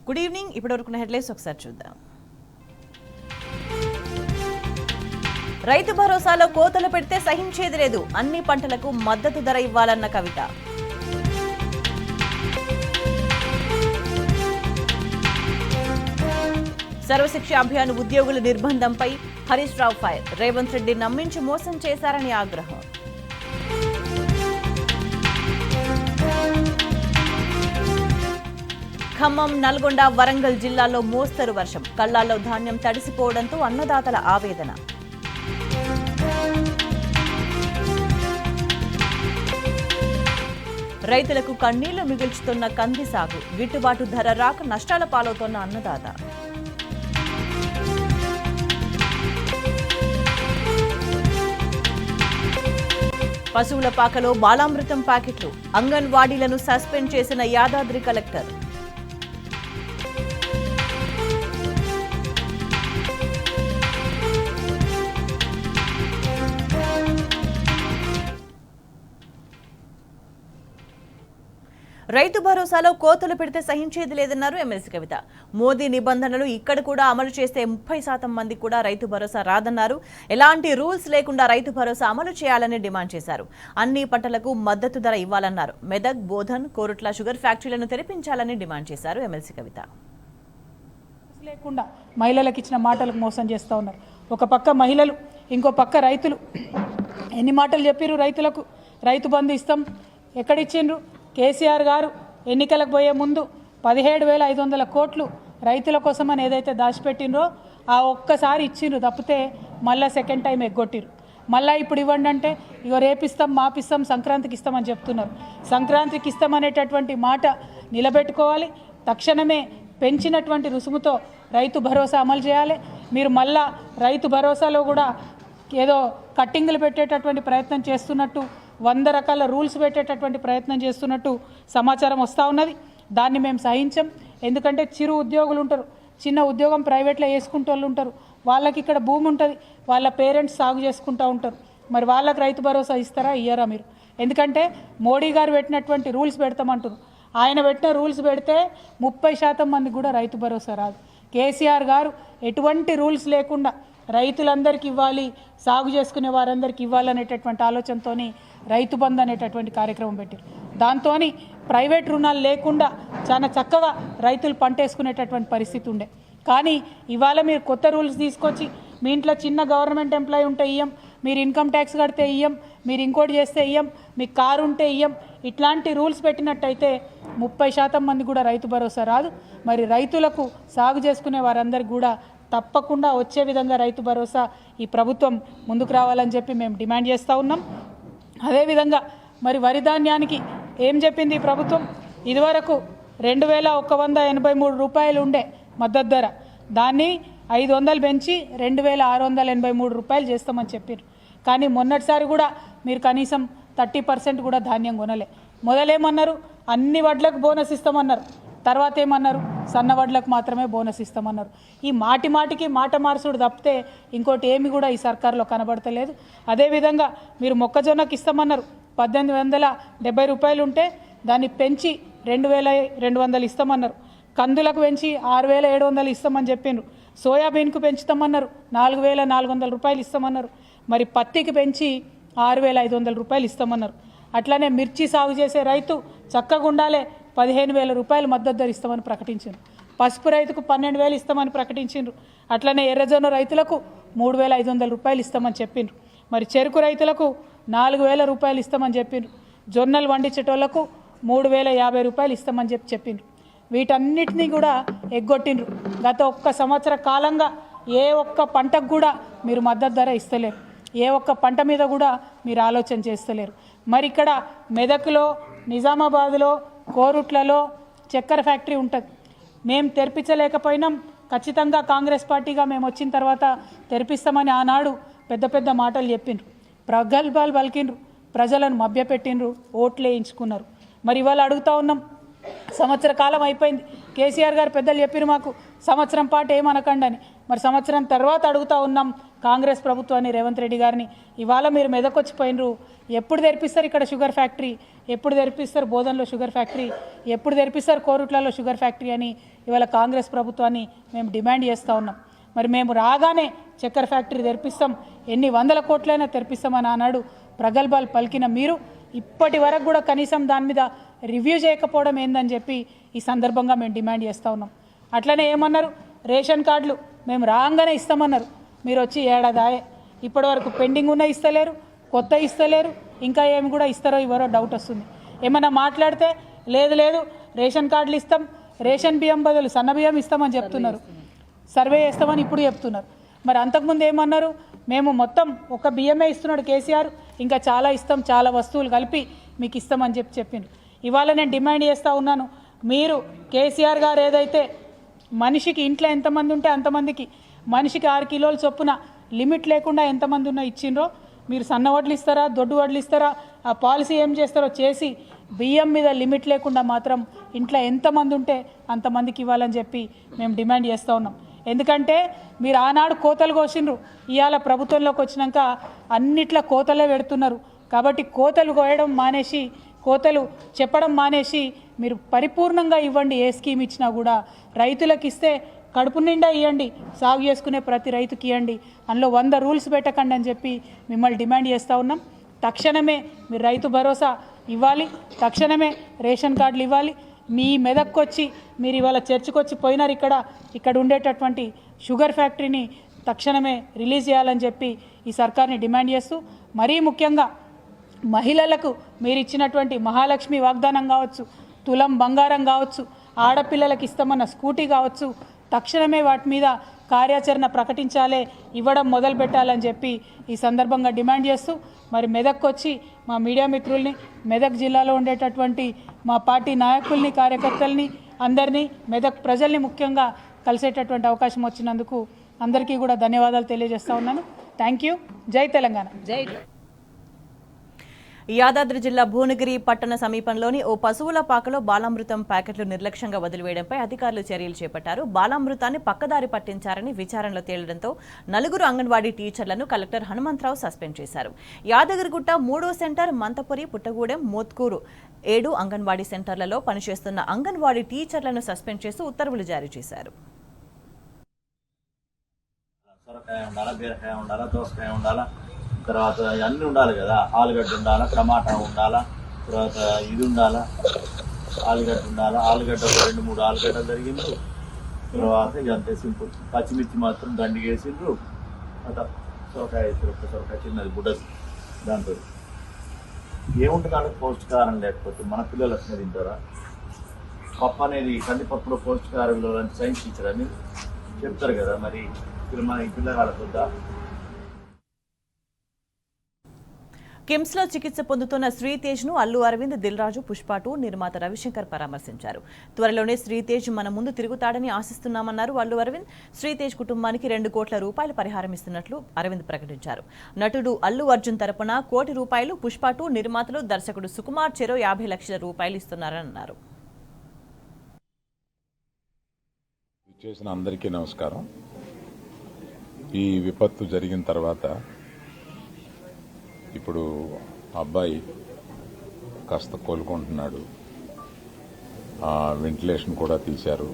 Good evening. ఇప్పటివరకు headlines ఒకసారి చూద్దాం. రైతు భరోసాలో కోతలు పెడితే సహించేది లేదు, అన్ని పంటలకు మద్దతు ధర ఇవ్వాలన్న కవిత. సర్వశిక్ష అభియాన్ ఉద్యోగుల నిర్బంధంపై హరీష్ రావు ఫైర్. రేవంత్ రెడ్డి నమ్మించి మోసం చేశారని ఆగ్రహం. ఖమ్మం, నల్గొండ, వరంగల్ జిల్లాల్లో మోస్తరు వర్షం. కళ్లాల్లో ధాన్యం తడిసిపోవడంతో అన్నదాతల ఆవేదన. రైతులకు కన్నీళ్లు మిగుల్చుతున్న కంది సాగు. గిట్టుబాటు ధర రాక నష్టాల పాలవుతోన్న అన్నదాత. పశువుల పాకలో బాలామృతం ప్యాకెట్లు. అంగన్వాడీలను సస్పెండ్ చేసిన యాదాద్రి కలెక్టర్. రైతు భరోసాలో కోతలు పెడితే సహించేది లేదన్నారు ఎమ్మెల్సీ కవిత. మోదీ నిబంధనలు ఇక్కడ కూడా అమలు చేస్తే 30% మంది కూడా రైతు భరోసా రాదన్నారు. ఎలాంటి రూల్స్ లేకుండా రైతు భరోసా అమలు చేయాలని డిమాండ్ చేశారు. అన్ని పంటలకు మద్దతు ధర ఇవ్వాలన్నారు. మెదక్, బోధన్, కోరుట్ల షుగర్ ఫ్యాక్టరీలను తెరిపించాలని డిమాండ్ చేశారు ఎమ్మెల్సీ కవిత. లేకుండా మహిళలకు ఇచ్చిన మాటలకు మోసం చేస్తూ ఉన్నారు. ఒక పక్క మహిళలు, ఇంకో పక్క రైతులు. ఎన్ని మాటలు చెప్పారు రైతులకు? రైతు బంధు ఇస్తాం, ఎక్కడిచ్చిండ్రు? కేసీఆర్ గారు ఎన్నికలకు పోయే ముందు 17,500 కోట్లు రైతుల కోసమని ఏదైతే దాచిపెట్టినరో ఆ ఒక్కసారి ఇచ్చిండ్రు తప్పితే మళ్ళీ సెకండ్ టైం ఎగ్గొట్టిరు. మళ్ళీ ఇప్పుడు ఇవ్వండి అంటే ఇగో రేపిస్తాం, మాపిస్తాం, సంక్రాంతికి ఇస్తామని చెప్తున్నారు. సంక్రాంతికి ఇస్తామనేటటువంటి మాట నిలబెట్టుకోవాలి. తక్షణమే పెంచినటువంటి రుసుముతో రైతు భరోసా అమలు చేయాలి. మీరు మళ్ళా రైతు భరోసాలో కూడా ఏదో కట్టింగులు పెట్టేటటువంటి ప్రయత్నం చేస్తున్నట్టు, 100 రకాల రూల్స్ పెట్టేటటువంటి ప్రయత్నం చేస్తున్నట్టు సమాచారం వస్తూ ఉన్నది. దాన్ని మేము సహించాం. ఎందుకంటే చిరు ఉద్యోగులు ఉంటారు, చిన్న ఉద్యోగం ప్రైవేట్లో వేసుకుంటూ వాళ్ళు ఉంటారు. వాళ్ళకి ఇక్కడ భూమి ఉంటుంది, వాళ్ళ పేరెంట్స్ సాగు చేసుకుంటూ ఉంటారు. మరి వాళ్ళకి రైతు భరోసా ఇస్తారా? ఇయ్యరా మీరు? ఎందుకంటే మోడీ గారు పెట్టినటువంటి రూల్స్ పెడతామంటారు. ఆయన పెట్టిన రూల్స్ పెడితే 30% మంది కూడా రైతు భరోసా రాదు. కేసీఆర్ గారు ఎటువంటి రూల్స్ లేకుండా రైతులందరికీ ఇవ్వాలి, సాగు చేసుకునే వారందరికీ ఇవ్వాలనేటటువంటి ఆలోచనతో రైతు బంధు అనేటటువంటి కార్యక్రమం పెట్టారు. దాంతో ప్రైవేట్ రుణాలు లేకుండా చాలా చక్కగా రైతులు పంట వేసుకునేటటువంటి పరిస్థితి ఉండే. కానీ ఇవాళ మీరు కొత్త రూల్స్ తీసుకొచ్చి మీ ఇంట్లో చిన్న గవర్నమెంట్ ఎంప్లాయీ ఉంటే ఇయ్యం, మీరు ఇన్కమ్ ట్యాక్స్ కడితే ఇయ్యం, మీరు ఇంకోటి చేస్తే ఇయ్యం, మీకు కారు ఉంటే ఇయ్యం, ఇట్లాంటి రూల్స్ పెట్టినట్టయితే 30% మంది కూడా రైతు భరోసా రాదు. మరి రైతులకు సాగు చేసుకునే వారందరికీ కూడా తప్పకుండా వచ్చే విధంగా రైతు భరోసా ఈ ప్రభుత్వం ముందుకు రావాలని చెప్పి మేము డిమాండ్ చేస్తూ ఉన్నాం. అదేవిధంగా మరి వరి ధాన్యానికి ఏం చెప్పింది ఈ ప్రభుత్వం? ఇదివరకు 2,183 రూపాయలు ఉండే మద్దతు ధర, దాన్ని 500 పెంచి 2,683 రూపాయలు చేస్తామని చెప్పారు. కానీ మొన్నటిసారి కూడా మీరు కనీసం 30% కూడా ధాన్యం కొనలే. మొదలేమన్నారు? అన్ని వడ్లకు బోనస్ ఇస్తామన్నారు. తర్వాత ఏమన్నారు? సన్న వడ్లకు మాత్రమే బోనస్ ఇస్తామన్నారు. ఈ మాటికి మాట మార్చుడు తప్పితే ఇంకోటి ఏమి కూడా ఈ సర్కారులో కనబడతలేదు. అదేవిధంగా మీరు మొక్కజొన్నకి ఇస్తామన్నారు. 1,870 రూపాయలు ఉంటే దాన్ని పెంచి 2,200 ఇస్తామన్నారు. కందులకు పెంచి 6,700 ఇస్తామని చెప్పిండ్రు. సోయాబీన్కు పెంచుతామన్నారు, 4,400 రూపాయలు ఇస్తామన్నారు. మరి పత్తికి పెంచి 6,500 రూపాయలు ఇస్తామన్నారు. అట్లానే మిర్చి సాగు చేసే రైతు చక్కగా ఉండాలి, 15,000 రూపాయలు మద్దతు ధర ఇస్తామని ప్రకటించారు. పసుపు రైతుకు 12,000 ఇస్తామని ప్రకటించారు. అట్లనే ఎర్రజొన్న రైతులకు 3,500 రూపాయలు ఇస్తామని చెప్పిండ్రు. మరి చెరుకు రైతులకు 4,000 రూపాయలు ఇస్తామని చెప్పిండ్రు. జొన్నలు వండించేటోళ్లకు 3,050 రూపాయలు ఇస్తామని చెప్పిండ్రు. వీటన్నిటినీ కూడా ఎగ్గొట్టిండ్రు. గత 1 సంవత్సర కాలంగా ఏ ఒక్క పంటకు కూడా మీరు మద్దతు ధర ఇస్తలేరు, ఏ ఒక్క పంట మీద కూడా మీరు ఆలోచన చేస్తలేరు. మరి ఇక్కడ మెదక్లో, నిజామాబాద్లో, కోరుట్లలో చక్కెర ఫ్యాక్టరీ ఉంటుంది. మేము తెరిపించలేకపోయినాం. ఖచ్చితంగా కాంగ్రెస్ పార్టీగా మేము వచ్చిన తర్వాత తెరిపిస్తామని ఆనాడు పెద్ద పెద్ద మాటలు చెప్పిండ్రు, ప్రగల్భాలు పలికిండ్రు, ప్రజలను మభ్యపెట్టిండ్రు, ఓట్లు వేయించుకున్నారు. మరి ఇవాళ అడుగుతూ ఉన్నాం, సంవత్సర కాలం అయిపోయింది. కేసీఆర్ గారు పెద్దలు చెప్పిరు మాకు సంవత్సరం పాటు ఏమనకండి అని. మరి సంవత్సరం తర్వాత అడుగుతా ఉన్నాం కాంగ్రెస్ ప్రభుత్వాన్ని, రేవంత్ రెడ్డి గారిని, ఇవాళ మీరు మెదకొచ్చిపోయినరు, ఎప్పుడు తెరిపిస్తారు ఇక్కడ షుగర్ ఫ్యాక్టరీ, ఎప్పుడు తెరిపిస్తారు బోధన్లో షుగర్ ఫ్యాక్టరీ, ఎప్పుడు తెరిపిస్తారు కోరుట్లలో షుగర్ ఫ్యాక్టరీ అని ఇవాళ కాంగ్రెస్ ప్రభుత్వాన్ని మేము డిమాండ్ చేస్తూ ఉన్నాం. మరి మేము రాగానే చక్కెర ఫ్యాక్టరీ తెరిపిస్తాం, ఎన్ని వందల కోట్లైనా తెరిపిస్తామని ఆనాడు ప్రగల్భాలు పలికిన మీరు ఇప్పటి వరకు కూడా కనీసం దాని మీద రివ్యూ చేయకపోవడం ఏందని చెప్పి ఈ సందర్భంగా మేము డిమాండ్ చేస్తూ ఉన్నాం. అట్లనే ఏమన్నారు, రేషన్ కార్డులు మేము రాగానే ఇస్తామన్నారు, మీరు వచ్చి ఏడాదాయే ఇప్పటి వరకు పెండింగ్ ఉన్న ఇస్తలేరు, కొత్త ఇస్తలేరు, ఇంకా ఏమి కూడా ఇస్తారో ఇవ్వరో డౌట్ వస్తుంది. ఏమన్నా మాట్లాడితే లేదు రేషన్ కార్డులు ఇస్తాం, రేషన్ బియ్యం బదులు సన్న బియ్యం ఇస్తామని చెప్తున్నారు, సర్వే చేస్తామని ఇప్పుడు చెప్తున్నారు. మరి అంతకుముందు ఏమన్నారు, మేము మొత్తం ఒక బియ్యమే ఇస్తున్నాడు కేసీఆర్, ఇంకా చాలా ఇస్తాం, చాలా వస్తువులు కలిపి మీకు ఇస్తామని చెప్పిండ్రు. ఇవాళ నేను డిమాండ్ చేస్తూ ఉన్నాను, మీరు కేసీఆర్ గారు ఏదైతే మనిషికి ఇంట్లో ఎంతమంది ఉంటే అంతమందికి మనిషికి 6 కిలోల చొప్పున లిమిట్ లేకుండా ఎంతమంది ఉన్నా ఇచ్చిండ్రో, మీరు సన్న వడ్లు ఇస్తారా, దొడ్డు వడ్లు ఇస్తారా, ఆ పాలసీ ఏం చేస్తారో చేసి బియ్యం మీద లిమిట్ లేకుండా మాత్రం ఇంట్లో ఎంతమంది ఉంటే అంతమందికి ఇవ్వాలని చెప్పి మేము డిమాండ్ చేస్తూ ఉన్నాం. ఎందుకంటే మీరు ఆనాడు కోతలు కోసిండ్రు, ఇవాళ ప్రభుత్వంలోకి వచ్చినాక అన్నిట్లా కోతలే పెడుతున్నారు. కాబట్టి కోతలు కోయడం మానేసి, కోతలు చెప్పడం మానేసి మీరు పరిపూర్ణంగా ఇవ్వండి. ఏ స్కీమ్ ఇచ్చినా కూడా రైతులకు ఇస్తే కడుపు నిండా ఇవ్వండి, సాగు చేసుకునే ప్రతి రైతుకి ఇవ్వండి, అందులో 100 రూల్స్ పెట్టకండి అని చెప్పి మిమ్మల్ని డిమాండ్ చేస్తూ ఉన్నాం. తక్షణమే మీరు రైతు భరోసా ఇవ్వాలి, తక్షణమే రేషన్ కార్డులు ఇవ్వాలి. మీ మెదక్కు వచ్చి మీరు ఇవాళ చర్చకు వచ్చి పోయినారు, ఇక్కడ ఉండేటటువంటి షుగర్ ఫ్యాక్టరీని తక్షణమే రిలీజ్ చేయాలని చెప్పి ఈ సర్కార్ని డిమాండ్ చేస్తూ, మరీ ముఖ్యంగా మహిళలకు మీరు ఇచ్చినటువంటి మహాలక్ష్మి వాగ్దానం కావచ్చు, తులం బంగారం కావచ్చు, ఆడపిల్లలకు ఇస్తామన్న స్కూటీ కావచ్చు, తక్షణమే వాటి మీద కార్యాచరణ ప్రకటించాలి, ఇవ్వడం మొదలు పెట్టాలని చెప్పి ఈ సందర్భంగా డిమాండ్ చేస్తూ, మరి మెదక్కు వచ్చి మా మీడియా మిత్రుల్ని, మెదక్ జిల్లాలో ఉండేటటువంటి మా పార్టీ నాయకుల్ని, కార్యకర్తల్ని, అందరినీ, మెదక్ ప్రజల్ని ముఖ్యంగా కలిసేటటువంటి అవకాశం వచ్చినందుకు అందరికీ కూడా ధన్యవాదాలు తెలియజేస్తా ఉన్నాను. Thank you. జై తెలంగాణ. జై. యాదాద్రి జిల్లా భువనగిరి పట్టణ సమీపంలోని ఓ పశువుల పాకలో బాలామృతం ప్యాకెట్లు నిర్లక్ష్యంగా వదిలివేయడంపై అధికారులు చర్యలు చేపట్టారు. బాలామృతాన్ని పక్కదారి పట్టించారని విచారణలో తేలడంతో 4 అంగన్వాడీ టీచర్లను కలెక్టర్ హనుమంతరావు సస్పెండ్ చేశారు. యాదగిరిగుట్ట 3వ సెంటర్, మంతపురి, పుట్టగూడెం, మోత్కూరు 7 అంగన్వాడీ సెంటర్లలో పనిచేస్తున్న అంగన్వాడీ టీచర్లను సస్పెండ్ చేస్తూ ఉత్తర్వులు జారీ చేశారు. తర్వాత అన్నీ ఉండాలి కదా, ఆలుగడ్డ ఉండాలా, టమాటా ఉండాలా, తర్వాత ఇది ఉండాలా, ఆలుగడ్డ ఉండాలా, ఆలుగడ్డ 2-3 ఆలుగడ్డలు జరిగిండ్రు. తర్వాత ఇక అంతే సింపుల్. పచ్చిమిర్చి మాత్రం దండిగా వేసిండ్రు. అంత సొరకాయ వేసారు, ఒక్క సొరకాయ చిన్నది బుడ్డది. దాంతో ఏముంటుంది వాళ్ళకి పౌష్టికారం లేకపోతే మన పిల్లలు అట్లా తింటారా? పప్పు అనేది కందిపప్పులో పౌష్టికారంలో సైన్స్ టీచర్ అని చెప్తారు కదా, మరి మన ఈ పిల్లగాళ్ళకు వద్దా? కిమ్స్ లో చికిత్స పొందుతున్న శ్రీతేజ్ ను అల్లు అరవింద్, దిల్ రాజు, పుష్ప 2 నిర్మాత రవిశంకర్ పరామర్శించారు. త్వరలోనే శ్రీతేజ్ మన ముందు తిరుగుతాడని ఆశిస్తున్నామన్నారు అల్లు అరవింద్. శ్రీతేజ్ కుటుంబానికి 2 కోట్ల రూపాయలు పరిహారం ఇస్తున్నట్లు అరవింద్ ప్రకటించారు. నటుడు అల్లు అర్జున్ తరపున ₹1 కోటి, పుష్ప 2 నిర్మాతలు దర్శకుడు సుకుమార్ చెరో ₹50 లక్షల ఇస్తున్నారని అన్నారు. చేసిన అందరికీ నమస్కారం. ఈ విపత్తు జరిగిన తర్వాత ఇప్పుడు అబ్బాయి కాస్త కోలుకుంటున్నాడు, వెంటిలేషన్ కూడా తీశారు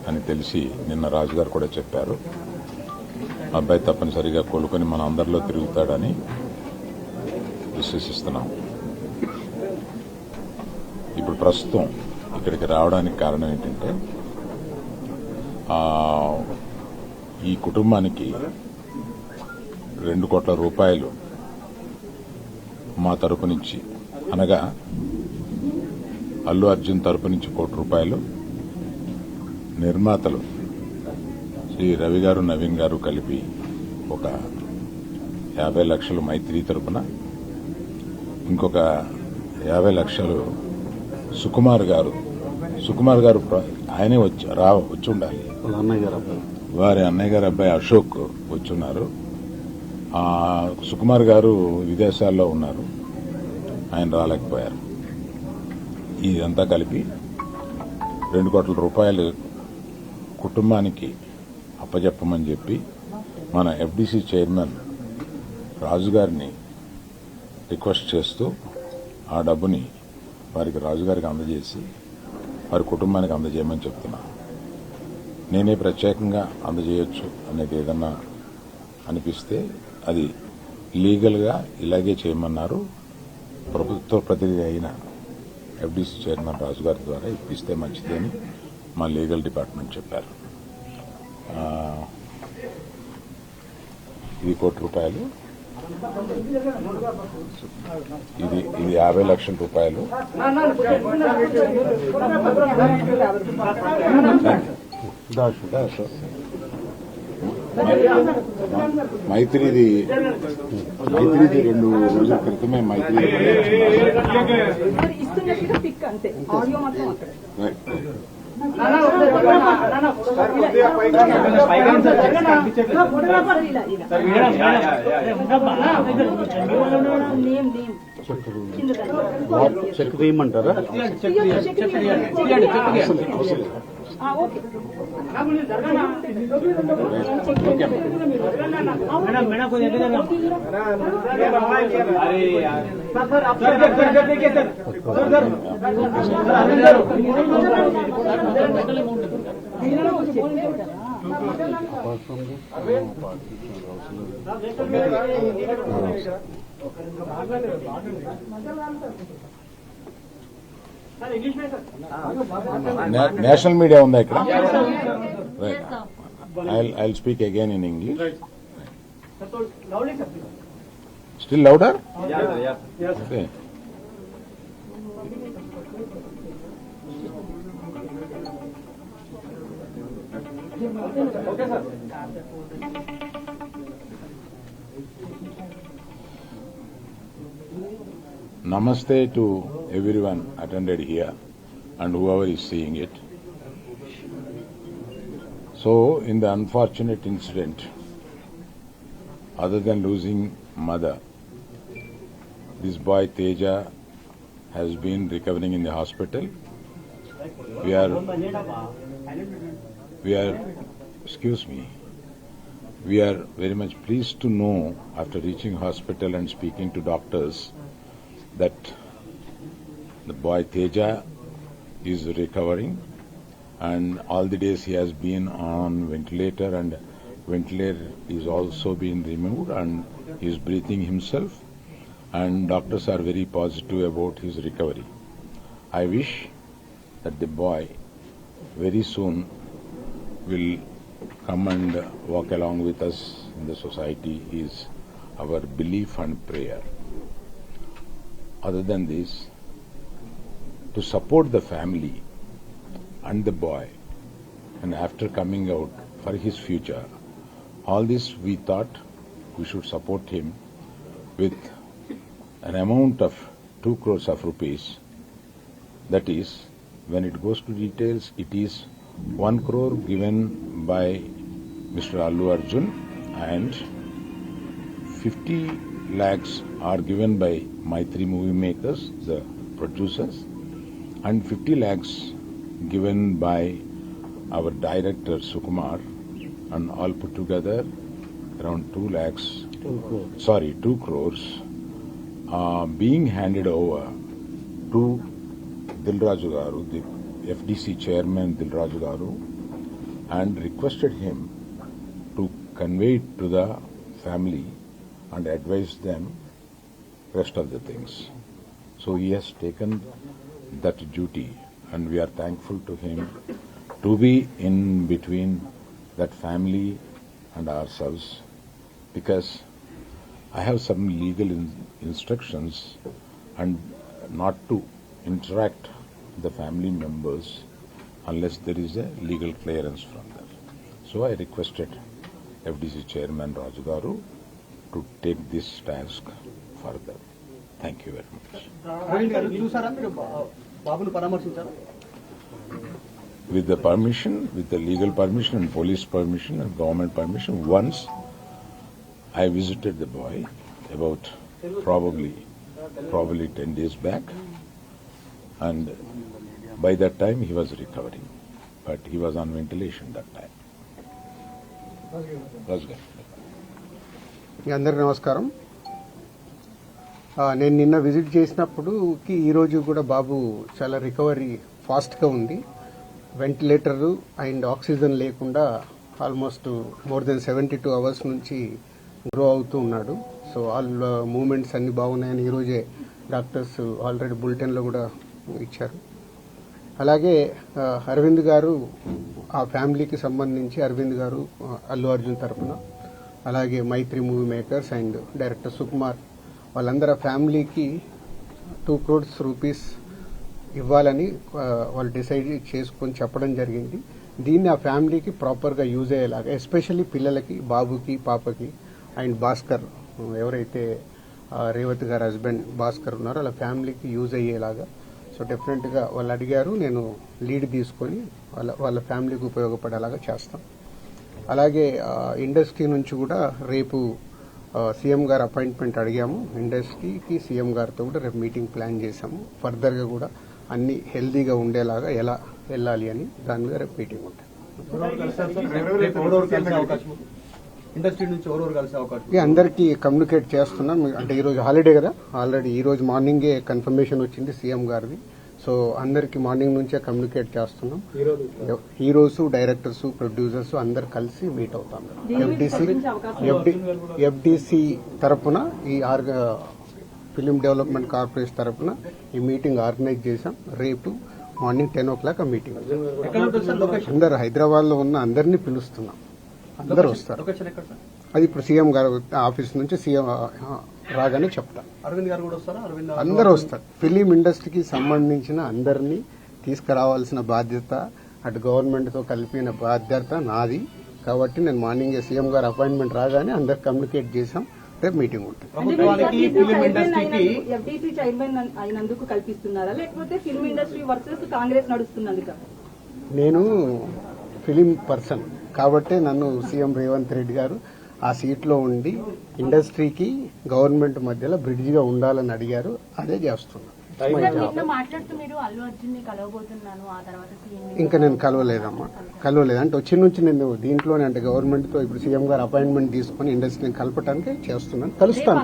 అని తెలిసి నిన్న రాజుగారు కూడా చెప్పారు. అబ్బాయి తప్పనిసరిగా కోలుకొని మన అందరిలో తిరుగుతాడని విశ్వసిస్తున్నాం. ఇప్పుడు ప్రస్తుతం ఇక్కడికి రావడానికి కారణం ఏంటంటే, ఈ కుటుంబానికి ₹2 కోట్ల మా తరపు నుంచి, అనగా అల్లు అర్జున్ తరపు నుంచి ₹1 కోటి, నిర్మాతలు శ్రీ రవి గారు, నవీన్ గారు కలిపి ఒక ₹50 లక్షలు మైత్రి తరపున, ఇంకొక ₹50 లక్షలు సుకుమార్ గారు ఆయనే వచ్చి ఉండాలి, వారి అన్నయ్య గారు అబ్బాయి అశోక్ వచ్చున్నారు. సుకుమార్ గారు విదేశాల్లో ఉన్నారు, ఆయన రాలేకపోయారు. ఇదంతా కలిపి ₹2 కోట్ల కుటుంబానికి అప్పచెప్పమని చెప్పి మన ఎఫ్డీసీ చైర్మన్ రాజు గారిని రిక్వెస్ట్ చేస్తూ ఆ డబ్బుని వారికి రాజుగారికి అందజేసి వారి కుటుంబానికి అందజేయమని చెప్తున్నా. నేనే ప్రత్యేకంగా అందజేయొచ్చు అనేది ఏదన్నా అనిపిస్తే అది లీగల్గా ఇలాగే చేయమన్నారు. ప్రభుత్వ ప్రతినిధి అయిన ఎఫ్డీసీ చైర్మన్ రాజు గారి ద్వారా ఇప్పిస్తే మంచిదని మా లీగల్ డిపార్ట్మెంట్ చెప్పారు. ఇది ₹1,00,00,000, ఇది 50 లక్షల రూపాయలు. మైత్రిది 2 రోజుల క్రితమే మైత్రి చెక్ వేయమంటారా? నేషనల్ మీడియా ఉందా ఇక్కడ? I'll speak again in English. Still louder? Okay. Namaste to everyone attended here and whoever is seeing it. So, in the unfortunate incident, other than losing mother, this boy Teja has been recovering in the hospital. We are, we are very much pleased to know after reaching hospital and speaking to doctors that the boy Teja is recovering, and all the days he has been on ventilator, and ventilator is also being removed and he is breathing himself, and doctors are very positive about his recovery. I wish that the boy very soon will come and walk along with us in the society is our belief and prayer. Other than this, to support the family and the boy, and after coming out for his future, all this we thought we should support him with an amount of 2 crores of rupees. That is, when it goes to details, it is 1 crore given by Mr. Allu Arjun, and 50 lakhs are given by Maitri Movie Makers, the producers, and 50 lakhs given by our director Sukumar, and all put together around 2 crores being handed over to Dilraju Garu, the FDC chairman Dilraju Garu, and requested him to convey it to the family and advise them rest of the things. So he has taken that duty, and we are thankful to him to be in between that family and ourselves, because I have some legal instructions and not to interact with the family members unless there is a legal clearance from them. So I requested FDC chairman Raju Garu to take this task further. Thank you very much. With the permission, with the legal permission and police permission and government permission, once I visited the boy about probably 10 days back, and by that time he was recovering, but he was on ventilation that time. రాజు గారు. అందరికీ నమస్కారం. నేను నిన్న visit చేసినప్పుడుకి ఈరోజు కూడా బాబు చాలా recovery ఫాస్ట్గా ఉంది. వెంటిలేటర్ అండ్ ఆక్సిజన్ లేకుండా ఆల్మోస్ట్ మోర్ దెన్ 72 అవర్స్ నుంచి గ్రో అవుతూ ఉన్నాడు. సో ఆల్ మూమెంట్స్ అన్ని బాగున్నాయని ఈరోజే డాక్టర్స్ ఆల్రెడీ బులెటిన్లో కూడా ఇచ్చారు. అలాగే అరవింద్ గారు ఆ ఫ్యామిలీకి సంబంధించి అరవింద్ గారు అల్లు అర్జున్ తరఫున, అలాగే Mythri movie makers and director Sukumar వాళ్ళందరూ ఫ్యామిలీకి 2 crores రూపీస్ ఇవ్వాలని వాళ్ళు డిసైడ్ చేసుకొని చెప్పడం జరిగింది. దీన్ని ఆ ఫ్యామిలీకి ప్రాపర్గా యూజ్ అయ్యేలాగా, ఎస్పెషల్లీ పిల్లలకి, బాబుకి, పాపకి అండ్ భాస్కర్ ఎవరైతే రేవతి గారి హస్బెండ్ భాస్కర్ ఉన్నారో వాళ్ళ ఫ్యామిలీకి యూజ్ అయ్యేలాగా. సో డెఫినెట్గా వాళ్ళు అడిగారు, నేను లీడ్ తీసుకొని వాళ్ళ ఫ్యామిలీకి ఉపయోగపడేలాగా చేస్తాం. అలాగే ఇండస్ట్రీ నుంచి కూడా రేపు సీఎం గారు అపాయింట్మెంట్ అడిగాము. ఇండస్ట్రీకి సీఎం గారితో కూడా రేపు మీటింగ్ ప్లాన్ చేశాము. ఫర్దర్గా కూడా అన్ని హెల్దీగా ఉండేలాగా ఎలా వెళ్ళాలి అని దాని మీద రేపు మీటింగ్ ఉంటుంది. ఇండస్ట్రీ నుంచి ఎవరెవరు కలిసే అవకాశం? ఇక అందరికీ కమ్యూనికేట్ చేస్తున్నాం. అంటే ఈరోజు హాలిడే కదా, ఆల్రెడీ ఈరోజు మార్నింగే కన్ఫర్మేషన్ వచ్చింది సీఎం గారిది. సో అందరికి మార్నింగ్ నుంచే కమ్యూనికేట్ చేస్తున్నాం. హీరోస్, డైరెక్టర్స్, ప్రొడ్యూసర్స్ అందరు కలిసి మీట్ అవుతాం. ఎఫ్డిసి తరపున ఈ ఫిలిం డెవలప్మెంట్ కార్పొరేషన్ తరపున ఈ మీటింగ్ ఆర్గనైజ్ చేశాం. రేపు మార్నింగ్ 10 o'clock ఆ మీటింగ్. అందరు హైదరాబాద్ లో ఉన్న అందరినీ పిలుస్తున్నాం, అందరు వస్తారు. అది ఇప్పుడు సీఎం గారు ఆఫీస్ నుంచి సీఎం రాగానే చెప్తారు. అరవింద్ గారు కూడా వస్తారా? అందరూ వస్తారు. ఫిలిం ఇండస్ట్రీకి సంబంధించిన అందరినీ తీసుకురావాల్సిన బాధ్యత అటు గవర్నమెంట్ తో కలిపిన బాధ్యత నాది. కాబట్టి నేను మార్నింగ్ సీఎం గారు అపాయింట్మెంట్ రాగానే అందరు కమ్యూనికేట్ చేశాం. రేపు మీటింగ్ ఉంటుంది. ప్రభుత్వానికి ఫిలిం ఇండస్ట్రీకి ఎఫ్డీసీ చైర్మన్ అయినందుకు కల్పిస్తున్నారా, లేకపోతే ఫిల్మ్ ఇండస్ట్రీ వర్సెస్ కాంగ్రెస్ నడుస్తున్నందుక? నేను ఫిలిం పర్సన్ కాబట్టే నన్ను సీఎం రేవంత్ రెడ్డి గారు ఆ సీట్లో ఉండి ఇండస్ట్రీకి గవర్నమెంట్ మధ్యలో బ్రిడ్జిగా ఉండాలని అడిగారు. అదే చేస్తున్నాను. మాట్లాడుతూ మీరు అల్లు అర్జున్ ని కలవబోతున్నాను, ఆ తర్వాత ఇంకా నేను కలవలేదమ్మా, కలవలేదు. అంటే వచ్చి నుంచి నేను దీంట్లోనే అంటే గవర్నమెంట్ తో ఇప్పుడు సీఎం గారు అపాయింట్మెంట్ తీసుకుని ఇండస్ట్రీని కలపడానికి చేస్తున్నాను. కలుస్తాను.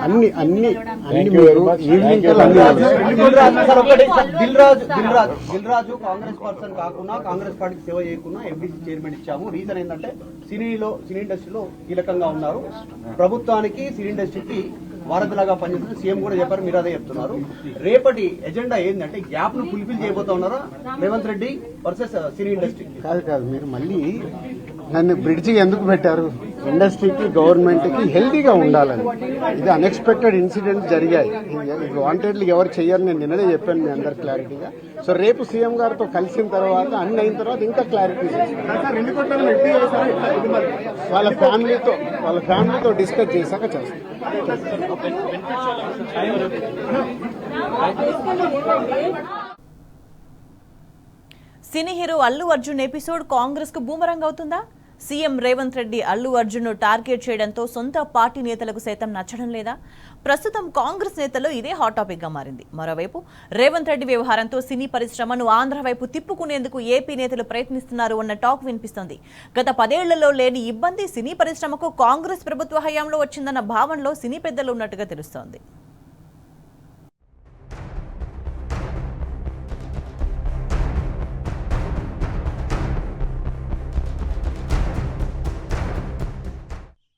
అన్ని మీరు ఈవినింగ్ దిల్ రాజు కాంగ్రెస్ పర్సన్ కాకుండా కాంగ్రెస్ పార్టీకి సేవ చేయకుండా ఎఫ్డీసీ చైర్మన్ ఇచ్చాము. రీజన్ ఏంటంటే సినీ ఇండస్ట్రీలో కీలకంగా ఉన్నారు. ప్రభుత్వానికి సినీ ఇండస్ట్రీకి వారధిలాగా పనిచేస్తుంది. సీఎం కూడా చెప్పారు, మీరు అదే చెప్తున్నారు. రేపటి ఎజెండా ఏంటంటే గ్యాప్ ను ఫుల్ఫిల్ చేయబోతా ఉన్నారా Revanth Reddy versus cine industry? కాదు మీరు మళ్ళీ నన్ను బ్రిడ్జి ఎందుకు పెట్టారు? ఇండస్ట్రీకి గవర్నమెంట్ కి హెల్దీగా ఉండాలని. ఇది అన్ఎక్స్పెక్టెడ్ ఇన్సిడెంట్స్ జరిగాయి. ఇది వాంటెడ్లీ ఎవరు చెయ్యరు, నేను నిన్ననే చెప్పాను మీ అందరు క్లారిటీగా. సో రేపు సీఎం గారితో కలిసిన తర్వాత అన్ని అయిన తర్వాత ఇంకా క్లారిటీ వాళ్ళ ఫ్యామిలీతో డిస్కస్ చేశాక చేస్తాం. Cine hero Allu Arjun episode Congress కు బూమరంగ్ అవుతుందా? సీఎం రేవంత్ రెడ్డి అల్లు అర్జున్ ను టార్గెట్ చేయడంతో సొంత పార్టీ నేతలకు సైతం నచ్చడం లేదా? ప్రస్తుతం కాంగ్రెస్ నేతల్లో ఇదే హాట్ టాపిక్ గా మారింది. మరోవైపు రేవంత్ రెడ్డి వ్యవహారంతో సినీ పరిశ్రమను ఆంధ్ర వైపు తిప్పుకునేందుకు ఏపీ నేతలు ప్రయత్నిస్తున్నారు అన్న టాక్ వినిపిస్తోంది. గత 10 ఏళ్లలో లేని ఇబ్బంది సినీ పరిశ్రమకు కాంగ్రెస్ ప్రభుత్వ హయాంలో వచ్చిందన్న భావనలో సినీ పెద్దలు ఉన్నట్టుగా తెలుస్తోంది.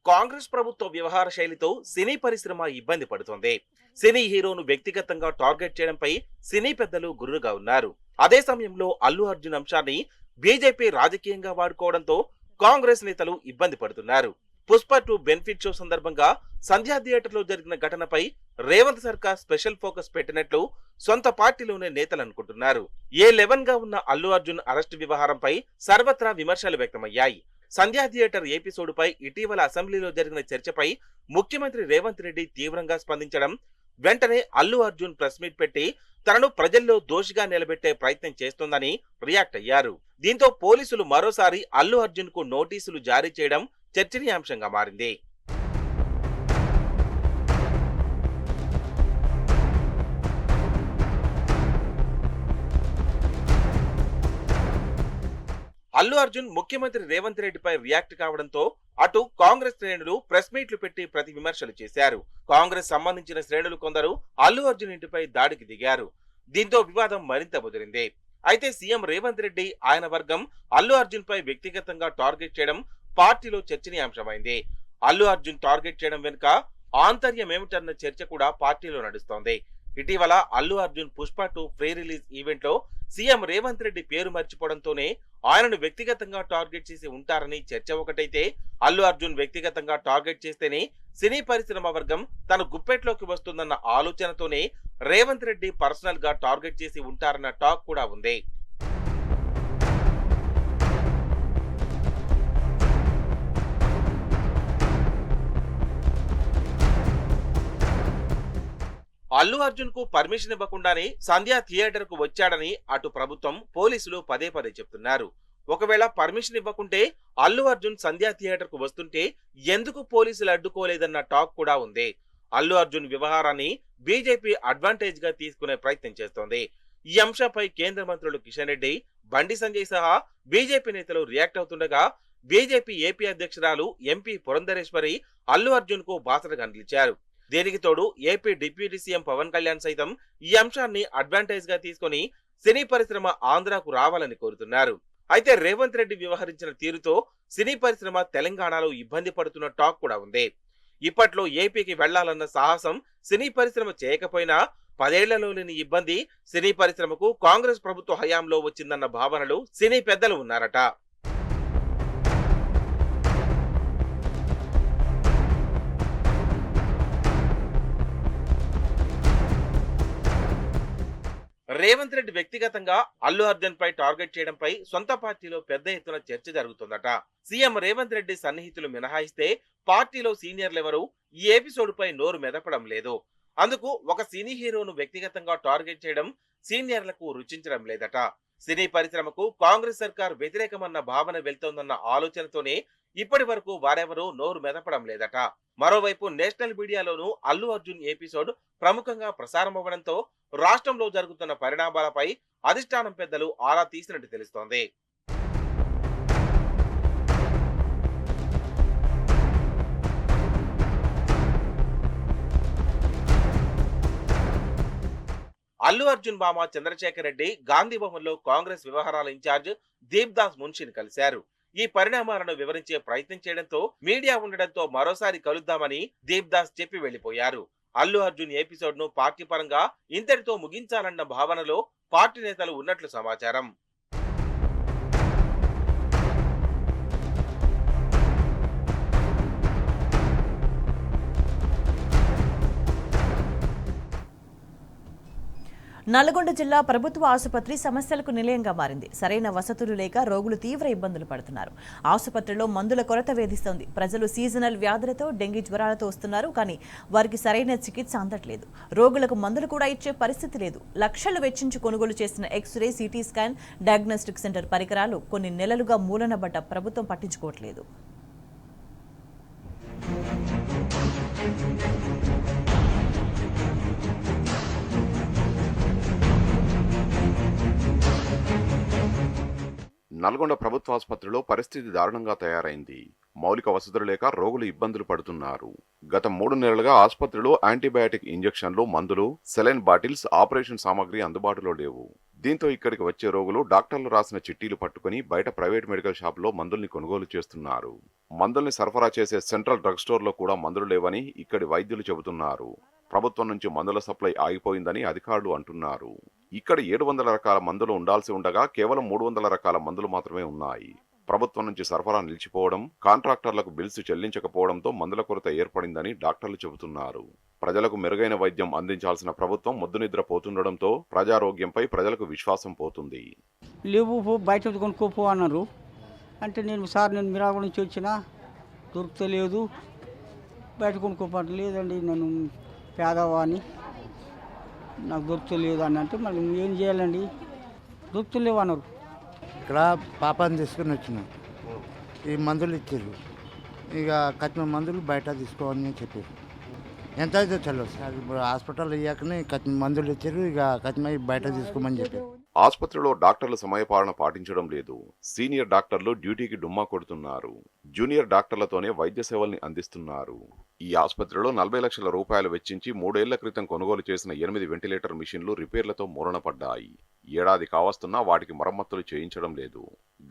కాంగ్రెస్ ప్రభుత్వ వ్యవహార శైలితో సినీ పరిశ్రమ ఇబ్బంది పడుతోంది. సినీ హీరోను వ్యక్తిగతంగా టార్గెట్ చేయడంపై సినీ పెద్దలు గుర్రుగా ఉన్నారు. అదే సమయంలో అల్లు అర్జున్ అంశాన్ని బీజేపీ రాజకీయంగా వాడుకోవడంతో కాంగ్రెస్ నేతలు ఇబ్బంది పడుతున్నారు. పుష్ప 2 బెనిఫిట్ షో సందర్భంగా సంధ్యా థియేటర్ లో జరిగిన ఘటనపై రేవంత్ సర్కార్ స్పెషల్ ఫోకస్ పెట్టినట్లు సొంత పార్టీలోనే నేతలు అనుకుంటున్నారు. A11 గా ఉన్న అల్లు అర్జున్ అరెస్టు వ్యవహారంపై సర్వత్రా విమర్శలు వ్యక్తమయ్యాయి. సంధ్యా థియేటర్ ఎపిసోడ్పై ఇటీవల అసెంబ్లీలో జరిగిన చర్చపై ముఖ్యమంత్రి రేవంత్ రెడ్డి తీవ్రంగా స్పందించడం, వెంటనే అల్లు అర్జున్ ప్రెస్ మీట్ పెట్టి తనను ప్రజల్లో దోషిగా నిలబెట్టే ప్రయత్నం చేస్తోందని రియాక్ట్ అయ్యారు. దీంతో పోలీసులు మరోసారి అల్లు అర్జున్ కు నోటీసులు జారీ చేయడం చర్చనీయాంశంగా మారింది. అల్లు అర్జున్ ముఖ్యమంత్రి రేవంత్ రెడ్డిపై రియాక్ట్ కావడంతో అటు కాంగ్రెస్ శ్రేణులు ప్రెస్ మీట్లు పెట్టి ప్రతి విమర్శలు చేశారు. కాంగ్రెస్ సంబంధించిన శ్రేణులు కొందరు అల్లు అర్జున్ ఇంటిపై దాడికి దిగారు. దీంతో వివాదం మరింత ముదిరింది. అయితే సీఎం రేవంత్ రెడ్డి ఆయన వర్గం అల్లు అర్జున్ పై వ్యక్తిగతంగా టార్గెట్ చేయడం పార్టీలో చర్చనీయాంశమైంది. అల్లు అర్జున్ టార్గెట్ చేయడం వెనుక ఆంతర్యం ఏమిటన్న చర్చ కూడా పార్టీలో నడుస్తోంది. ఇటీవల Allu Arjun Pushpa 2 pre release event లో సీఎం రేవంత్ రెడ్డి పేరు మర్చిపోవడంతోనే ఆయనను వ్యక్తిగతంగా టార్గెట్ చేసి ఉంటారని చర్చ ఒకటైతే, అల్లు అర్జున్ వ్యక్తిగతంగా టార్గెట్ చేస్తేనే సినీ పరిశ్రమ వర్గం తన గుప్పెట్లోకి వస్తుందన్న ఆలోచనతోనే రేవంత్ రెడ్డి పర్సనల్ గా టార్గెట్ చేసి ఉంటారన్న టాక్ కూడా ఉంది. అల్లు అర్జున్ కు పర్మిషన్ ఇవ్వకుండానే సంధ్య థియేటర్ కు వచ్చాడని అటు ప్రభుత్వం, పోలీసులు పదే పదే చెప్తున్నారు. ఒకవేళ పర్మిషన్ ఇవ్వకుంటే అల్లు అర్జున్ సంధ్య థియేటర్ కు వస్తుంటే ఎందుకు పోలీసులు అడ్డుకోలేదన్న టాక్ కూడా ఉంది. అల్లు అర్జున్ వ్యవహారాన్ని బీజేపీ అడ్వాంటేజ్ గా తీసుకునే ప్రయత్నం చేస్తోంది. ఈ అంశంపై కేంద్ర మంత్రులు కిషన్ రెడ్డి, బండి సంజయ్ సహా బీజేపీ నేతలు రియాక్ట్ అవుతుండగా, బీజేపీ ఏపీ అధ్యక్షురాలు ఎంపీ పురంధరేశ్వరి అల్లు అర్జున్ కు బాసటగా నిలిచారు. దీనికి తోడు AP deputy CM Pawan Kalyan సైతం ఈ అంశాన్ని అడ్వాంటేజ్ గా తీసుకుని సినీ పరిశ్రమ ఆంధ్రాకు రావాలని కోరుతున్నారు. అయితే రేవంత్ రెడ్డి వ్యవహరించిన తీరుతో సినీ పరిశ్రమ తెలంగాణలో ఇబ్బంది పడుతున్న టాక్ కూడా ఉంది. ఇప్పట్లో ఏపీకి వెళ్లాలన్న సాహసం సినీ పరిశ్రమ చేయకపోయినా 10 ఏళ్లలో లేని ఇబ్బంది సినీ పరిశ్రమకు కాంగ్రెస్ ప్రభుత్వ హయాంలో వచ్చిందన్న భావనలు సినీ పెద్దలు ఉన్నారట. రేవంత్ రెడ్డి వ్యక్తిగతంగా అల్లు అర్జున్ పై టార్గెట్ చేయడంపై సొంత పార్టీలో పెద్ద ఎత్తున చర్చ జరుగుతుందట. సీఎం రేవంత్ రెడ్డి సన్నిహితులు మినహాయిస్తే పార్టీలో సీనియర్లెవరూ ఈ ఎపిసోడ్ పై నోరు మెదపడం లేదు. అందుకు ఒక సినీ హీరోను వ్యక్తిగతంగా టార్గెట్ చేయడం సీనియర్లకు రుచించడం లేదట. సినీ పరిశ్రమకు కాంగ్రెస్ సర్కార్ వ్యతిరేకమన్న భావన వెళ్తోందన్న ఆలోచనతోనే ఇప్పటి వరకు వారెవరూ నోరు మెదపడం లేదట. మరోవైపు నేషనల్ మీడియాలోనూ అల్లు అర్జున్ ఎపిసోడ్ ప్రముఖంగా ప్రసారమవ్వడంతో రాష్ట్రంలో జరుగుతున్న పరిణామాలపై అధిష్టానం పెద్దలు ఆరా తీసినట్టు తెలుస్తోంది. అల్లు అర్జున్ మామ చంద్రశేఖర్ రెడ్డి గాంధీ భవన్ లో కాంగ్రెస్ వ్యవహారాల ఇన్ఛార్జ్ దీప్ దాస్ మున్షిని కలిశారు. ఈ పరిణామాలను వివరించే ప్రయత్నం చేయడంతో మీడియా ఉండడంతో మరోసారి కలుద్దామని దీప్ దాస్ చెప్పి వెళ్లిపోయారు. అల్లు అర్జున్ ఎపిసోడ్ ను పార్టీ పరంగా ఇంతటితో ముగించాలన్న భావనలో పార్టీ నేతలు ఉన్నట్లు సమాచారం. నల్గొండ జిల్లా ప్రభుత్వ ఆసుపత్రి సమస్యలకు నిలయంగా మారింది. సరైన వసతులు లేక రోగులు తీవ్ర ఇబ్బందులు పడుతున్నారు. ఆసుపత్రిలో మందుల కొరత వేధిస్తోంది. ప్రజలు సీజనల్ వ్యాధులతో, డెంగీ జ్వరాలతో వస్తున్నారు, కానీ వారికి సరైన చికిత్స అందట్లేదు. రోగులకు మందులు కూడా ఇచ్చే పరిస్థితి లేదు. లక్షలు వెచ్చించి కొనుగోలు చేసిన x-ray, CT scan, diagnostic centre పరికరాలు కొన్ని నెలలుగా మూలనబడ్డ ప్రభుత్వం పట్టించుకోవట్లేదు. నల్గొండ ప్రభుత్వ ఆసుపత్రిలో పరిస్థితి దారుణంగా తయారైంది. మౌలిక వసతులు లేక రోగులు ఇబ్బందులు పడుతున్నారు. గత 3 నెలలుగా ఆసుపత్రిలో యాంటీబయాటిక్ ఇంజెక్షన్లు, మందులు, సెలైన్ బాటిల్స్, ఆపరేషన్ సామాగ్రి అందుబాటులో లేవు. దీంతో ఇక్కడికి వచ్చే రోగులు డాక్టర్లు రాసిన చిట్టీలు పట్టుకుని బయట ప్రైవేట్ మెడికల్ షాప్లో మందుల్ని కొనుగోలు చేస్తున్నారు. మందుల్ని సరఫరా చేసే సెంట్రల్ డ్రగ్ స్టోర్లో కూడా మందులు లేవని ఇక్కడి వైద్యులు చెబుతున్నారు. ప్రభుత్వం నుంచి మందుల సప్లై ఆగిపోయిందని అధికారులు అంటున్నారు. ఇక్కడ 700 రకాల మందులు ఉండాల్సి ఉండగా కేవలం 300 రకాల మందులు మాత్రమే ఉన్నాయి. ప్రభుత్వం నుంచి సరఫరా నిలిచిపోవడం, కాంట్రాక్టర్లకు బిల్స్ చెల్లించకపోవడంతో మందుల కొరత ఏర్పడిందని డాక్టర్లు చెబుతున్నారు. ప్రజలకు మెరుగైన వైద్యం అందించాల్సిన ప్రభుత్వం మొద్దునిద్ర పోతుండడంతో ప్రజారోగ్యంపై ప్రజలకు విశ్వాసం పోతుంది. లేవు, బయట కొనుక్కోపో అన్నారు. అంటే నేను మిరాగూడ నుంచి వచ్చినా దొరుకుతలేదు, బయట కొనుక్కోపోవడం లేదండి, నేను పేదవాణి, నాకు దొరుకుతలేదు అని అంటే మళ్ళీ ఏం చేయాలండి, దొరుకుతలేవు అన్నారు. ఇక్కడ పాపాన్ని తీసుకుని వచ్చినాం, ఈ మందులు ఇచ్చారు. ఇక కట్టిన మందులు బయట తీసుకోవాలని చెప్పారు. ఎంత అయితే చల్లవు సార్, ఇప్పుడు హాస్పిటల్ ఇయ్యాకనే కట్టిన మందులు ఇచ్చారు. ఇక కట్టిన బయట తీసుకోమని చెప్పారు. ఆసుపత్రిలో డాక్టర్లు సమయపాలన పాటించడం లేదు. సీనియర్ డాక్టర్లు డ్యూటీకి డుమ్మా కొడుతున్నారు. జూనియర్ డాక్టర్లతోనే వైద్య సేవల్ని అందిస్తున్నారు. ఈ ఆసుపత్రిలో 40 లక్షల రూపాయలు వెచ్చించి 3 ఏళ్ల క్రితం కొనుగోలు చేసిన 8 వెంటిలేటర్ మిషన్లు రిపేర్లతో మూలన పడ్డాయి. ఏడాది కావస్తున్నా వాటికి మరమ్మతులు చేయించడం లేదు.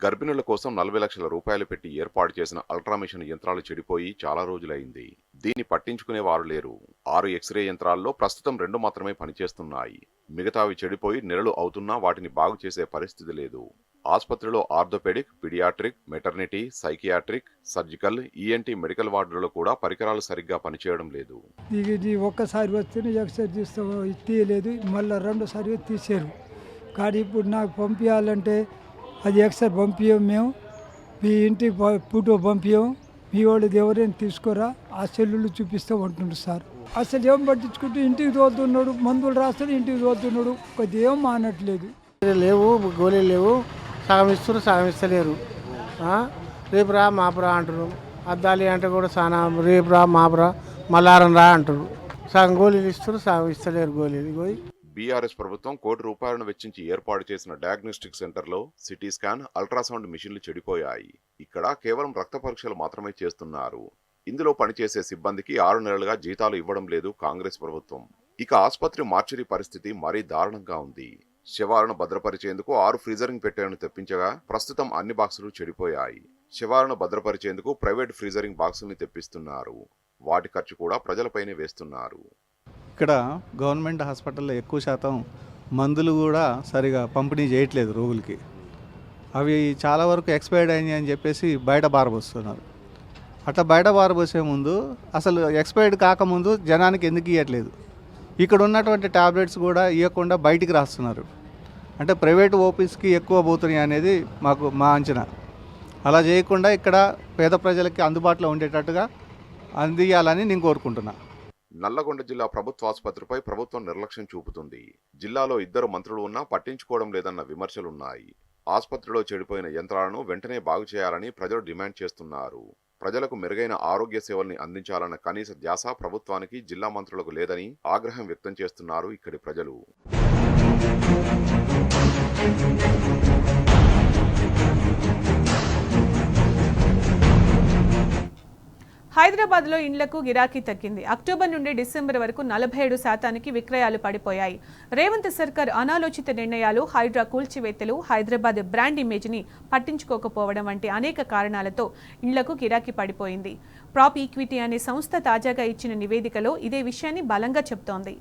గర్భిణుల కోసం 40 లక్షల రూపాయలు పెట్టి ఏర్పాటు చేసిన అల్ట్రామిషన్ యంత్రాలు చెడిపోయి చాలా రోజులైంది. దీన్ని పట్టించుకునే వారు లేరు. 6 ఎక్స్రే యంత్రాల్లో ప్రస్తుతం 2 మాత్రమే పనిచేస్తున్నాయి. మిగతావి చెడిపోయి నెలలు అవుతున్నా వాటిని బాగు చేసే పరిస్థితి లేదు. ఆసుపత్రిలో orthopaedic, paediatric, maternity, psychiatric, surgical, ENT medical వార్డులలో కూడా పరికరాలు సరిగ్గా పనిచేయడం లేదు. ఇది ఒక్కసారి వస్తేనే ఎక్సర్సైజ్ తీయలేదు, మళ్ళీ రెండోసారి తీసారు. కానీ ఇప్పుడు నాకు పంపించాలంటే అది ఎక్సర్ పంపించాం, మేము మీ ఇంటికి ఫోటో పంపించాం, మీ వాళ్ళది ఎవరైనా తీసుకోరా ఆ సెల్లులు చూపిస్తూ ఉంటుండ్రు సార్. అసలు ఏం పట్టించుకుంటూ ఇంటికి తోలుతున్నాడు, మందులు రాస్తాడు, ఇంటికి తోలుతున్నాడు, కొద్దిగా ఏం మానట్లేదు. లేవు, గోళీలు లేవు, సగం ఇస్తున్నారు, సగం ఇస్తలేరు. రేపు రా మాపురా అంటారు. అద్దాలి అంటే కూడా చాలా రేపు రా మాపురా మల్లారం రా అంటారు. సగం గోళీలు ఇస్తారు, సగం ఇస్తలేరు గోళీలు. పోయి బీఆర్ఎస్ ప్రభుత్వం ₹1 కోటి వెచ్చించి ఏర్పాటు చేసిన డయాగ్నోస్టిక్ సెంటర్లో సిటీ స్కాన్, అల్ట్రాసౌండ్ మిషన్లు చెడిపోయాయి. ఇక్కడ కేవలం రక్త పరీక్షలు మాత్రమే చేస్తున్నారు. ఇందులో పనిచేసే సిబ్బందికి 6 నెలలుగా జీతాలు ఇవ్వడం లేదు కాంగ్రెస్ ప్రభుత్వం. ఇక ఆసుపత్రి మార్చరీ పరిస్థితి మరీ దారుణంగా ఉంది. శవాలను భద్రపరిచేందుకు 6 ఫ్రీజరింగ్ పెట్టెలను తెప్పించగా ప్రస్తుతం అన్ని బాక్సులు చెడిపోయాయి. శవాలను భద్రపరిచేందుకు ప్రైవేట్ ఫ్రీజరింగ్ బాక్సుల్ని తెప్పిస్తున్నారు. వాటి ఖర్చు కూడా ప్రజలపైనే వేస్తున్నారు. ఇక్కడ గవర్నమెంట్ హాస్పిటల్లో ఎక్కువ శాతం మందులు కూడా సరిగా పంపిణీ చేయట్లేదు రోగులకి. అవి చాలా వరకు ఎక్స్పైర్డ్ అయినాయి అని చెప్పేసి బయట బారబోస్తున్నారు. అట్లా బయట బారబోసే ముందు అసలు ఎక్స్పైర్డ్ కాకముందు జనానికి ఎందుకు ఇవ్వట్లేదు? ఇక్కడ ఉన్నటువంటి ట్యాబ్లెట్స్ కూడా ఇవ్వకుండా బయటికి రాస్తున్నారు. అంటే ప్రైవేట్ ఓపీస్కి ఎక్కువ పోతున్నాయి అనేది మా అంచనా. అలా చేయకుండా ఇక్కడ పేద ప్రజలకి అందుబాటులో ఉండేటట్టుగా అందియాలని నేను కోరుకుంటున్నా. నల్లగొండ జిల్లా ప్రభుత్వ ఆసుపత్రిపై ప్రభుత్వం నిర్లక్ష్యం చూపుతుంది. జిల్లాలో 2 మంత్రులు ఉన్నా పట్టించుకోవడం లేదన్న విమర్శలున్నాయి. ఆసుపత్రిలో చెడిపోయిన యంత్రాలను వెంటనే బాగు చేయాలని ప్రజలు డిమాండ్ చేస్తున్నారు. ప్రజలకు మెరుగైన ఆరోగ్య సేవల్ని అందించాలన్న కనీస ధ్యాస ప్రభుత్వానికి, జిల్లా మంత్రులకు లేదని ఆగ్రహం వ్యక్తం చేస్తున్నారు ఇక్కడి ప్రజలు. హైదరాబాద్లో ఇండ్లకు గిరాకీ తగ్గింది. అక్టోబర్ నుండి డిసెంబర్ వరకు 47% విక్రయాలు పడిపోయాయి. రేవంత్ సర్కార్ అనాలోచిత నిర్ణయాలు, హైడ్రా కూల్చివేతలు, హైదరాబాద్ బ్రాండ్ ఇమేజ్ని పట్టించుకోకపోవడం వంటి అనేక కారణాలతో ఇండ్లకు గిరాకీ పడిపోయింది. ప్రాప్ ఈక్విటీ అనే సంస్థ తాజాగా ఇచ్చిన నివేదికలో ఇదే విషయాన్ని బలంగా చెబుతోంది.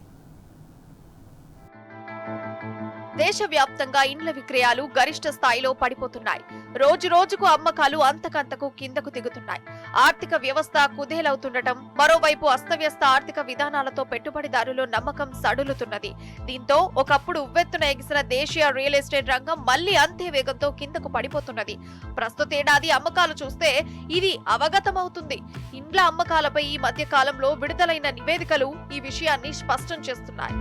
దేశవ్యాప్తంగా ఇండ్ల విక్రయాలు గరిష్ట స్థాయిలో పడిపోతున్నాయి. రోజు రోజుకు అమ్మకాలు అంతకంతకు కిందకు దిగుతున్నాయి. ఆర్థిక వ్యవస్థ కుదేలవుతుండటం, మరోవైపు అస్తవ్యస్త ఆర్థిక విధానాలతో పెట్టుబడిదారులు నమ్మకం సడులుతున్నది. దీంతో ఒకప్పుడు ఉవ్వెత్తున ఎగిసిన దేశీయ రియల్ ఎస్టేట్ రంగం మళ్లీ అంతే వేగంతో కిందకు పడిపోతున్నది. ప్రస్తుత ఏడాది అమ్మకాలు చూస్తే ఇది అవగతమవుతుంది. ఇండ్ల అమ్మకాలపై ఈ మధ్య కాలంలో విడుదలైన నివేదికలు ఈ విషయాన్ని స్పష్టం చేస్తున్నాయి.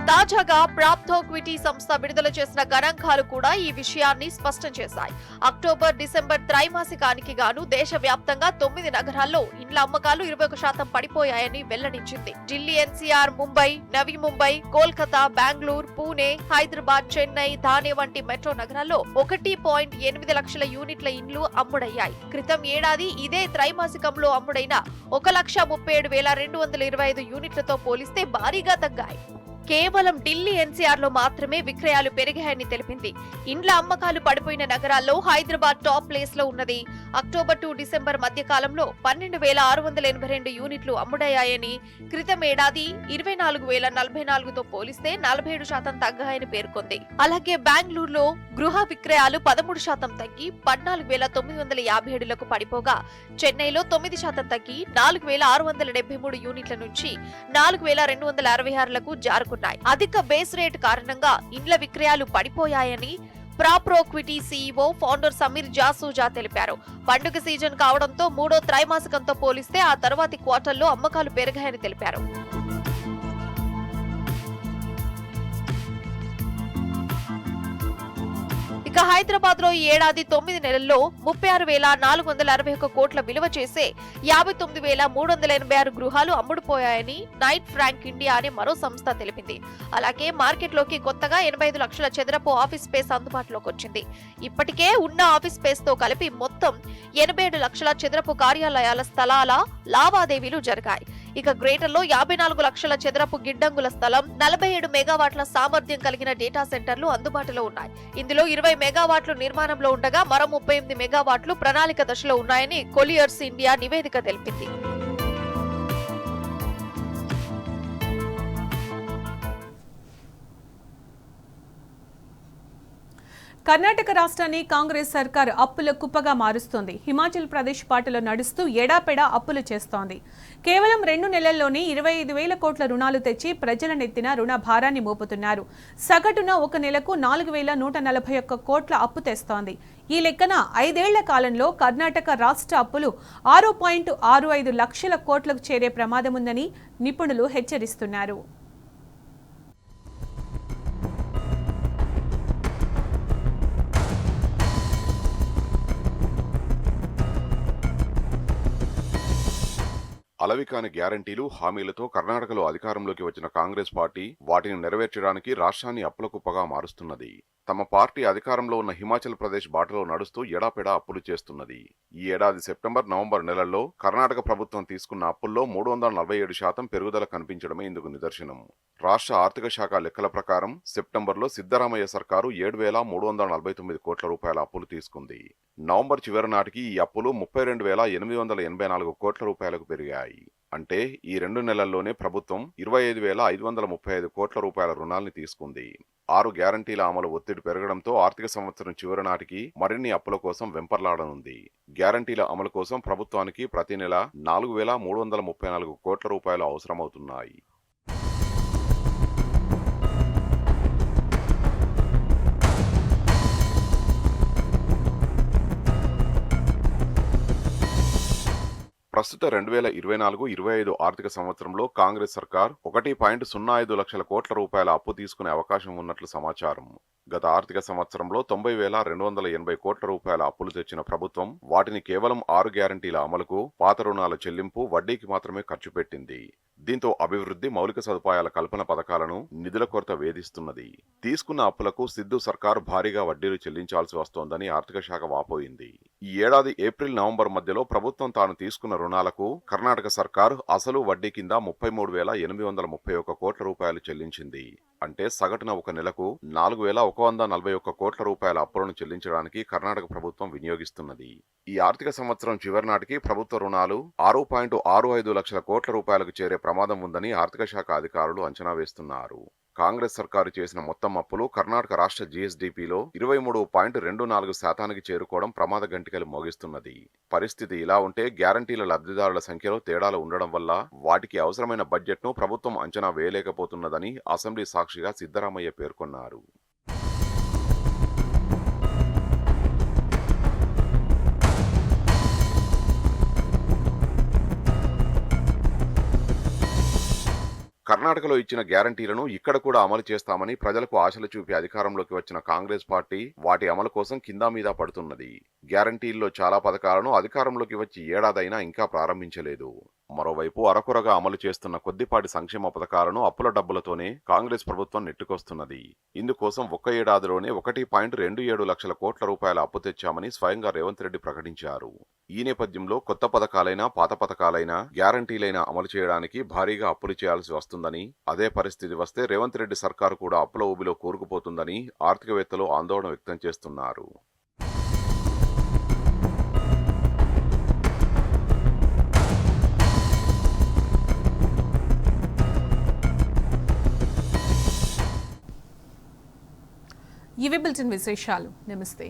తాజాగా ప్రాప్తోక్విటీ సంస్థ విడుదల చేసిన గణాంకాలు కూడా ఈ విషయాన్ని స్పష్టం చేశాయి. అక్టోబర్ డిసెంబర్ త్రైమాసికానికి గాను దేశవ్యాప్తంగా 9 నగరాల్లో ఇండ్ల అమ్మకాలు 21% పడిపోయాయని వెల్లడించింది. ఢిల్లీ ఎన్సీఆర్, ముంబై, నవీ ముంబై, కోల్కతా, బెంగళూరు, పూణే, హైదరాబాద్, చెన్నై, థానే వంటి మెట్రో నగరాల్లో 1.8 లక్షల యూనిట్ల ఇండ్లు అమ్ముడయ్యాయి. క్రితం ఏడాది ఇదే త్రైమాసికంలో అమ్ముడైన 1,37,225 యూనిట్లతో పోలిస్తే భారీగా తగ్గాయి. కేవలం ఢిల్లీ ఎన్సీఆర్ లో మాత్రమే విక్రయాలు పెరిగాయని తెలిపింది. ఇండ్ల అమ్మకాలు పడిపోయిన నగరాల్లో హైదరాబాద్ టాప్ ప్లేస్ లో ఉన్నది. అక్టోబర్ టు డిసెంబర్ మధ్య కాలంలో 12,682 యూనిట్లు అమ్ముడయ్యాయని, క్రితం ఏడాది 24,044తో పోలిస్తే 47% తగ్గాయని పేర్కొంది. అలాగే బెంగళూరులో గృహ విక్రయాలు 13% తగ్గి 14,957లకు పడిపోగా, చెన్నైలో 9% తగ్గి 4,673 యూనిట్ల నుంచి 4,266లకు జారుకున్నాయి. అధిక బేస్ రేట్ కారణంగా ఇండ్ల విక్రయాలు పడిపోయాయని ప్రాప్రోక్విటీ సీఈఓ ఫౌండర్ సమీర్ జాసూజా తెలిపారు. పండుగ సీజన్ కావడంతో 3వ త్రైమాసికంతో పోలిస్తే ఆ తర్వాతి క్వార్టర్లో అమ్మకాలు పెరిగాయని తెలిపారు. ఇక ఇక హైదరాబాద్ లో ఈ ఏడాది 9 నెలల్లో 36,461 కోట్ల విలువ చేసే 59,386 గృహాలు అమ్ముడుపోయాయని నైట్ ఫ్రాంక్ ఇండియా అనే మరో సంస్థ తెలిపింది. అలాగే మార్కెట్లోకి కొత్తగా 85 లక్షల చదరపు ఆఫీస్ స్పేస్ అందుబాటులోకి వచ్చింది. ఇప్పటికే ఉన్న ఆఫీస్ స్పేస్ తో కలిపి మొత్తం 87 లక్షల చదరపు కార్యాలయాల స్థలాల లావాదేవీలు జరిగాయి. ఇక గ్రేటర్ లో 54 లక్షల చదరపు గిడ్డంగుల స్థలం, 47 మెగావాట్ల సామర్థ్యం కలిగిన డేటా సెంటర్లు అందుబాటులో ఉన్నాయి. ఇందులో 20 మెగావాట్లు నిర్మాణంలో ఉండగా మరో 38 మెగావాట్లు ప్రణాళిక దశలో ఉన్నాయని కొలియర్స్ ఇండియా నివేదిక తెలిపింది. కర్ణాటక రాష్ట్రాన్ని కాంగ్రెస్ సర్కార్ అప్పుల కుప్పగా మారుస్తోంది. హిమాచల్ ప్రదేశ్ పాటలో నడుస్తూ ఎడాపెడా అప్పులు చేస్తోంది. కేవలం 2 నెలల్లోనే 25,000 కోట్ల రుణాలు తెచ్చి ప్రజల నెత్తిన రుణ భారాన్ని మోపుతున్నారు. సగటున ఒక నెలకు 4,141 కోట్ల అప్పు తెస్తోంది. ఈ లెక్కన 5 ఏళ్ల కాలంలో కర్ణాటక రాష్ట్ర అప్పులు 6.65 లక్షల కోట్లకు చేరే ప్రమాదముందని నిపుణులు హెచ్చరిస్తున్నారు. అలవికాని గ్యారంటీలు, హామీలతో కర్ణాటకలో అధికారంలోకి వచ్చిన కాంగ్రెస్ పార్టీ వాటిని నెరవేర్చడానికి రాష్ట్రాన్ని అప్పుల కుప్పగా మారుస్తున్నది. తమ పార్టీ అధికారంలో ఉన్న హిమాచల్ ప్రదేశ్ బాటలో నడుస్తూ ఎడాపెడా అప్పులు చేస్తున్నది. ఈ ఏడాది సెప్టెంబర్, నవంబర్ నెలల్లో కర్ణాటక ప్రభుత్వం తీసుకున్న అప్పుల్లో 347% పెరుగుదల కనిపించడమే ఇందుకు నిదర్శనం. రాష్ట్ర ఆర్థిక శాఖ లెక్కల ప్రకారం సెప్టెంబర్లో సిద్ధరామయ్య సర్కారు 7,349 కోట్ల రూపాయల అప్పులు తీసుకుంది. నవంబర్ చివరి నాటికి ఈ అప్పులు 32,884 కోట్ల రూపాయలకు పెరిగాయి. అంటే ఈ 2 నెలల్లోనే ప్రభుత్వం 25,535 కోట్ల రూపాయల రుణాల్ని తీసుకుంది. 6 గ్యారంటీల అమలు ఒత్తిడి పెరగడంతో ఆర్థిక సంవత్సరం చివరి నాటికి మరిన్ని అప్పుల కోసం వెంపర్లాడనుంది. గ్యారంటీల అమలు కోసం ప్రభుత్వానికి ప్రతి నెల 4,334 కోట్ల రూపాయలు అవసరమవుతున్నాయి. ప్రస్తుత 2024-25 ఆర్థిక సంవత్సరంలో కాంగ్రెస్ సర్కార్ 1.05 లక్షల కోట్ల రూపాయల అప్పు తీసుకునే అవకాశం ఉన్నట్లు సమాచారం. గత ఆర్థిక సంవత్సరంలో 90,280 కోట్ల రూపాయల అప్పులు తెచ్చిన ప్రభుత్వం వాటిని కేవలం 6 గ్యారంటీల అమలుకు, పాత రుణాల చెల్లింపు, వడ్డీకి మాత్రమే ఖర్చు పెట్టింది. దీంతో అభివృద్ధి, మౌలిక సదుపాయాల కల్పన పథకాలను నిధుల కొరత వేధిస్తున్నది. తీసుకున్న అప్పులకు సిద్ధు సర్కార్ భారీగా వడ్డీలు చెల్లించాల్సి వస్తోందని ఆర్థిక శాఖ వాపోయింది. ఈ ఏడాది ఏప్రిల్, నవంబర్ మధ్యలో ప్రభుత్వం తాను తీసుకున్న రుణాలకు కర్ణాటక సర్కార్ అసలు వడ్డీ కింద 33,831 కోట్ల రూపాయలు చెల్లించింది. అంటే సగటున ఒక నెలకు 4,141 కోట్ల రూపాయల అప్పులను చెల్లించడానికి కర్ణాటక ప్రభుత్వం వినియోగిస్తున్నది. ఈ ఆర్థిక సంవత్సరం చివరి నాటికి ప్రభుత్వ రుణాలు 6.65 లక్షల కోట్ల రూపాయలకు చేరే ప్రమాదం ఉందని ఆర్థిక శాఖ అధికారులు అంచనా వేస్తున్నారు. కాంగ్రెస్ సర్కారు చేసిన మొత్తం అప్పులు కర్ణాటక రాష్ట్ర జీఎస్డీపీలో 23.24% చేరుకోవడం ప్రమాద గంటికలు మోగిస్తున్నది. పరిస్థితి ఇలా ఉంటే గ్యారంటీల లబ్ధిదారుల సంఖ్యలో తేడాలు ఉండడం వల్ల వాటికి అవసరమైన బడ్జెట్ను ప్రభుత్వం అంచనా వేయలేకపోతున్నదని అసెంబ్లీ సాక్షిగా సిద్ధరామయ్య పేర్కొన్నారు. కర్ణాటకలో ఇచ్చిన గ్యారంటీలను ఇక్కడ కూడా అమలు చేస్తామని ప్రజలకు ఆశలు చూపి అధికారంలోకి వచ్చిన కాంగ్రెస్ పార్టీ వాటి అమలు కోసం కిందా మీద పడుతున్నది. గ్యారంటీల్లో చాలా పథకాలను అధికారంలోకి వచ్చి ఏడాదైనా ఇంకా ప్రారంభించలేదు. మరోవైపు అరకొరగా అమలు చేస్తున్న కొద్దిపాటి సంక్షేమ పథకాలను అప్పుల డబ్బులతోనే కాంగ్రెస్ ప్రభుత్వం నెట్టుకొస్తున్నది. ఇందుకోసం ఒక్క ఏడాదిలోనే 1.27 లక్షల కోట్ల రూపాయల అప్పు తెచ్చామని స్వయంగా రేవంత్ రెడ్డి ప్రకటించారు. ఈ నేపథ్యంలో కొత్త పథకాలైనా, పాత పథకాలైనా, గ్యారంటీలైనా అమలు చేయడానికి భారీగా అప్పులు చేయాల్సి వస్తుందని, అదే పరిస్థితి వస్తే రేవంత్ రెడ్డి సర్కారు కూడా అప్పుల ఊబిలో కూరుకుపోతుందని ఆర్థికవేత్తలు ఆందోళన వ్యక్తం చేస్తున్నారు. ఇవి బులెటిన్ విశేషాలు. నమస్తే.